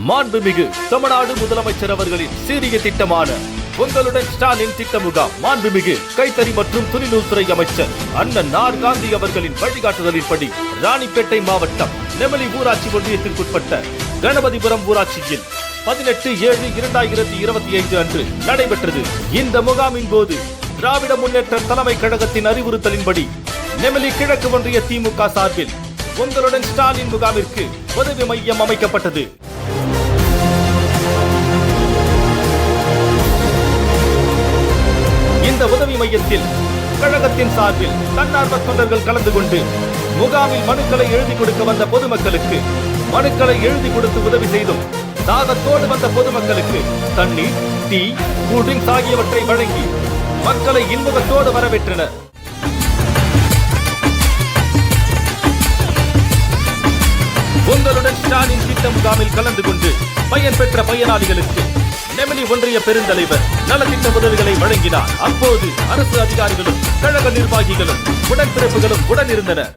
மாண்புமிகு தமிழ்நாடு முதலமைச்சர் அவர்களின் சீரிய திட்டமான உங்களுடன் ஸ்டாலின் திட்ட முகாம் மாண்புமிகு கைத்தறி மற்றும் துணிநூல்துறை அமைச்சர் அண்ணன் ஆர் காந்தி அவர்களின் வழிகாட்டுதலின்படி ராணிப்பேட்டை மாவட்டம் நெமலி ஊராட்சி ஒன்றியத்திற்குட்பட்ட கணபதிபுரம் ஊராட்சியில் 18/7/2025 அன்று நடைபெற்றது. இந்த முகாமின் போது திராவிட முன்னேற்ற தலைமை கழகத்தின் அறிவுறுத்தலின்படி நெமலி கிழக்கு ஒன்றிய திமுக சார்பில் உங்களுடன் ஸ்டாலின் முகாமிற்கு உதவி மையம் அமைக்கப்பட்டது. இந்த உதவி மையத்தில் கழகத்தின் சார்பில் தன்னார்வ தொண்டர்கள் கலந்து கொண்டு முகாமில் மனுக்களை எழுதி கொடுக்க வந்த பொதுமக்களுக்கு மனுக்களை எழுதி கொடுத்து உதவி செய்தும், தாகத்தோடு வந்த பொதுமக்களுக்கு தண்ணீர், டீ, கூல்ட்ரிங்க்ஸ் ஆகியவற்றை வழங்கி மக்களை இன்முகத்தோடு வரவேற்றனர். உங்களுடன் ஸ்டாலின் திட்ட முகாமில் கலந்து கொண்டு பயன்பெற்ற பயனாளிகளுக்கு நெமலி ஒன்றிய பெருந்தலைவர் நலத்திட்ட உதவிகளை வழங்கினார். அப்போது அரசு அதிகாரிகளும் கழக நிர்வாகிகளும் உடன்பிறப்புகளும் உடன் இருந்தனர்.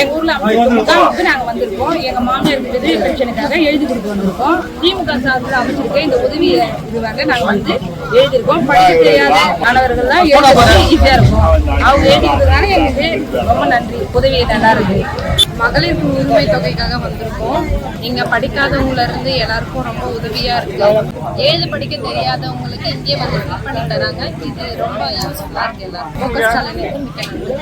எங்க ஊர்ல முகாமுக்கு நாங்க வந்திருக்கோம். எங்க மாமியார் பென்ஷனுக்காக எழுதி கொடுக்க வந்திருக்கோம். திமுக சார்பில் அமைச்சிருக்க இந்த உதவி இதுவாக நாங்க வந்து எழுதியிருக்கோம். படிக்க தெரியாத மாணவர்கள் தான் எழுதுறது ஈஸியா இருக்கும். அவங்க எழுதிக்கிறதுனால எங்களுக்கு ரொம்ப நன்றி. உதவி நல்லா இருக்கு. மகளிர் உரிமை தொகைக்காக வந்திருக்கோம். இங்க படிக்காதவங்கள இருந்து எல்லாருக்கும் ரொம்ப உதவியா இருக்கு. எழுத படிக்க தெரியாதவங்களுக்கு இங்கே வந்து ஃபில் பண்ணி தராங்க. இது ரொம்ப யூஸ்ஃபுல்லா இருக்கு. எல்லாரும் ஸ்டாலினுக்கு மிக்க நன்றி.